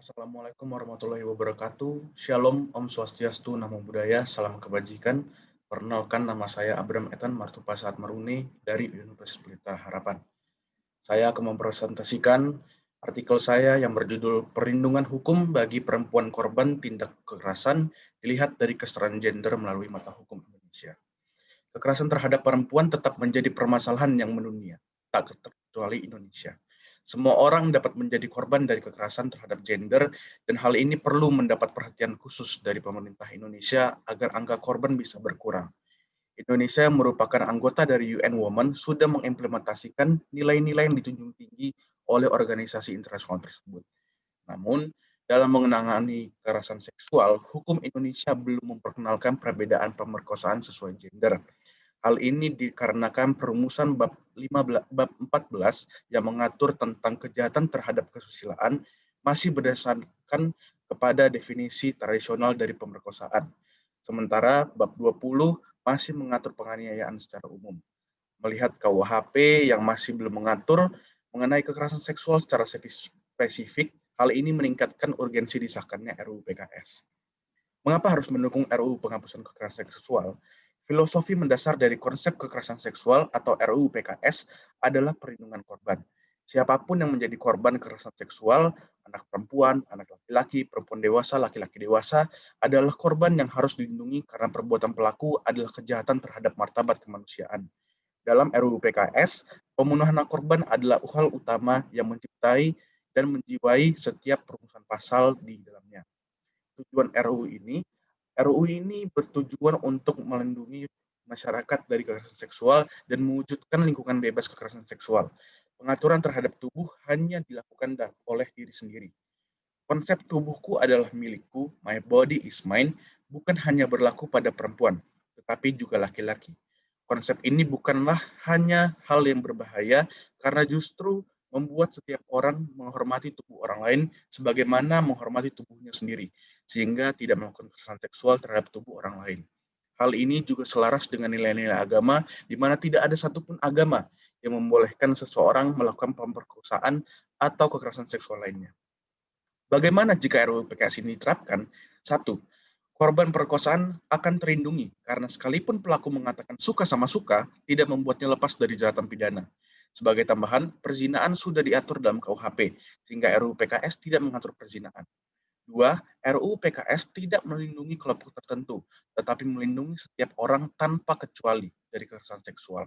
Assalamualaikum warahmatullahi wabarakatuh. Shalom, Om Swastiastu, Namo Buddhaya, salam kebajikan. Perkenalkan, nama saya Abram Etan Martupasat Maruni dari Universitas Pelita Harapan. Saya akan mempresentasikan artikel saya yang berjudul Perlindungan Hukum bagi Perempuan Korban Tindak Kekerasan dilihat dari kesetaraan gender melalui mata hukum Indonesia. Kekerasan terhadap perempuan tetap menjadi permasalahan yang mendunia, tak terkecuali Indonesia. Semua orang dapat menjadi korban dari kekerasan terhadap gender, dan hal ini perlu mendapat perhatian khusus dari pemerintah Indonesia agar angka korban bisa berkurang. Indonesia yang merupakan anggota dari UN Women sudah mengimplementasikan nilai-nilai yang ditunjung tinggi oleh organisasi internasional tersebut. Namun, dalam mengenangani kekerasan seksual, hukum Indonesia belum memperkenalkan perbedaan pemerkosaan sesuai gender. Hal ini dikarenakan perumusan bab 14 yang mengatur tentang kejahatan terhadap kesusilaan masih berdasarkan kepada definisi tradisional dari pemerkosaan. Sementara bab 20 masih mengatur penganiayaan secara umum. Melihat KUHP yang masih belum mengatur mengenai kekerasan seksual secara spesifik, hal ini meningkatkan urgensi disahkannya RUU PKS. Mengapa harus mendukung RUU penghapusan kekerasan seksual? Filosofi mendasar dari konsep kekerasan seksual atau RUU PKS adalah perlindungan korban. Siapapun yang menjadi korban kekerasan seksual, anak perempuan, anak laki-laki, perempuan dewasa, laki-laki dewasa, adalah korban yang harus dilindungi karena perbuatan pelaku adalah kejahatan terhadap martabat kemanusiaan. Dalam RUU PKS, pembunuhan anak korban adalah hal utama yang menciptai dan menjiwai setiap perumusan pasal di dalamnya. Tujuan RUU ini bertujuan untuk melindungi masyarakat dari kekerasan seksual dan mewujudkan lingkungan bebas kekerasan seksual. Pengaturan terhadap tubuh hanya dilakukan oleh diri sendiri. Konsep tubuhku adalah milikku, my body is mine, bukan hanya berlaku pada perempuan, tetapi juga laki-laki. Konsep ini bukanlah hanya hal yang berbahaya, karena justru membuat setiap orang menghormati tubuh orang lain sebagaimana menghormati tubuhnya sendiri, sehingga tidak melakukan kekerasan seksual terhadap tubuh orang lain. Hal ini juga selaras dengan nilai-nilai agama, di mana tidak ada satupun agama yang membolehkan seseorang melakukan pemerkosaan atau kekerasan seksual lainnya. Bagaimana jika RUU PKS ini diterapkan? Satu, korban perkosaan akan terlindungi karena sekalipun pelaku mengatakan suka sama suka, tidak membuatnya lepas dari jeratan pidana. Sebagai tambahan, perzinaan sudah diatur dalam KUHP, sehingga RUU PKS tidak mengatur perzinaan. Dua, RUU PKS tidak melindungi kelompok tertentu, tetapi melindungi setiap orang tanpa kecuali dari kekerasan seksual.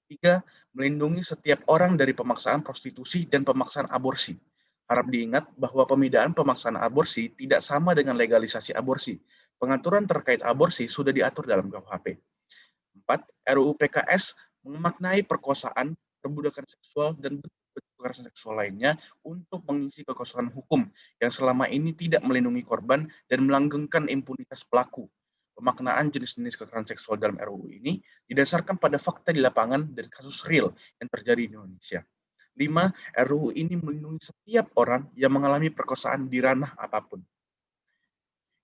Tiga, melindungi setiap orang dari pemaksaan prostitusi dan pemaksaan aborsi. Harap diingat bahwa pemidaan pemaksaan aborsi tidak sama dengan legalisasi aborsi. Pengaturan terkait aborsi sudah diatur dalam KUHP. 4. RUU PKS memaknai perkosaan, perbudakan seksual, dan bentuk kekerasan seksual lainnya untuk mengisi kekosongan hukum yang selama ini tidak melindungi korban dan melanggengkan impunitas pelaku. Pemaknaan jenis-jenis kekerasan seksual dalam RUU ini didasarkan pada fakta di lapangan dan kasus real yang terjadi di Indonesia. 5. RUU ini melindungi setiap orang yang mengalami perkosaan di ranah apapun.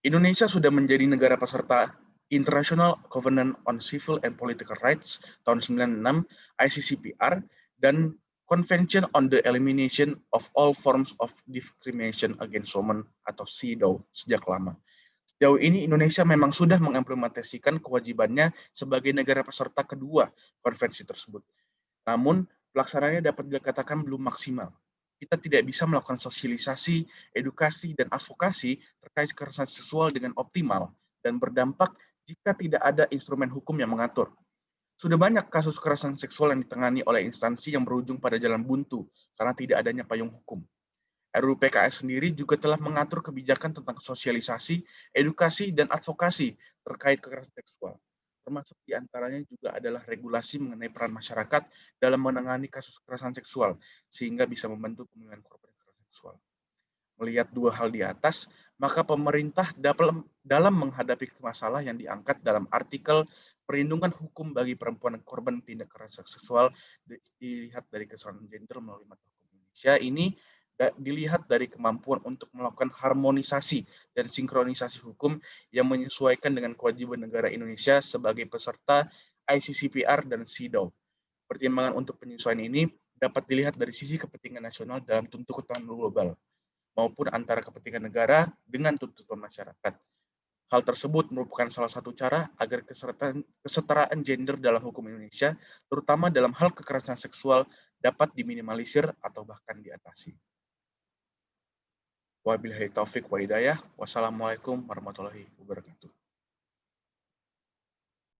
Indonesia sudah menjadi negara peserta International Covenant on Civil and Political Rights tahun 96, ICCPR, dan Convention on the Elimination of All Forms of Discrimination Against Women atau CEDAW sejak lama. Sejauh ini Indonesia memang sudah mengimplementasikan kewajibannya sebagai negara peserta kedua konvensi tersebut. Namun, pelaksanaannya dapat dikatakan belum maksimal. Kita tidak bisa melakukan sosialisasi, edukasi, dan advokasi terkait kekerasan seksual dengan optimal dan berdampak jika tidak ada instrumen hukum yang mengatur. Sudah banyak kasus kekerasan seksual yang ditangani oleh instansi yang berujung pada jalan buntu karena tidak adanya payung hukum. RUU PKS sendiri juga telah mengatur kebijakan tentang sosialisasi, edukasi, dan advokasi terkait kekerasan seksual. Termasuk diantaranya juga adalah regulasi mengenai peran masyarakat dalam menangani kasus kekerasan seksual, sehingga bisa membantu pemulihan korban kekerasan seksual. Melihat dua hal di atas, maka pemerintah dalam menghadapi masalah yang diangkat dalam artikel perlindungan hukum bagi perempuan korban tindak kekerasan seksual dilihat dari kesetaraan gender melalui mata hukum Indonesia ini dilihat dari kemampuan untuk melakukan harmonisasi dan sinkronisasi hukum yang menyesuaikan dengan kewajiban negara Indonesia sebagai peserta ICCPR dan CEDAW. Pertimbangan untuk penyesuaian ini dapat dilihat dari sisi kepentingan nasional dalam tuntutan global. maupun antara kepentingan negara dengan tuntutan masyarakat. Hal tersebut merupakan salah satu cara agar kesetaraan gender dalam hukum Indonesia, terutama dalam hal kekerasan seksual, dapat diminimalisir atau bahkan diatasi. Wabillahi taufik wa hidayah. Wassalamualaikum warahmatullahi wabarakatuh.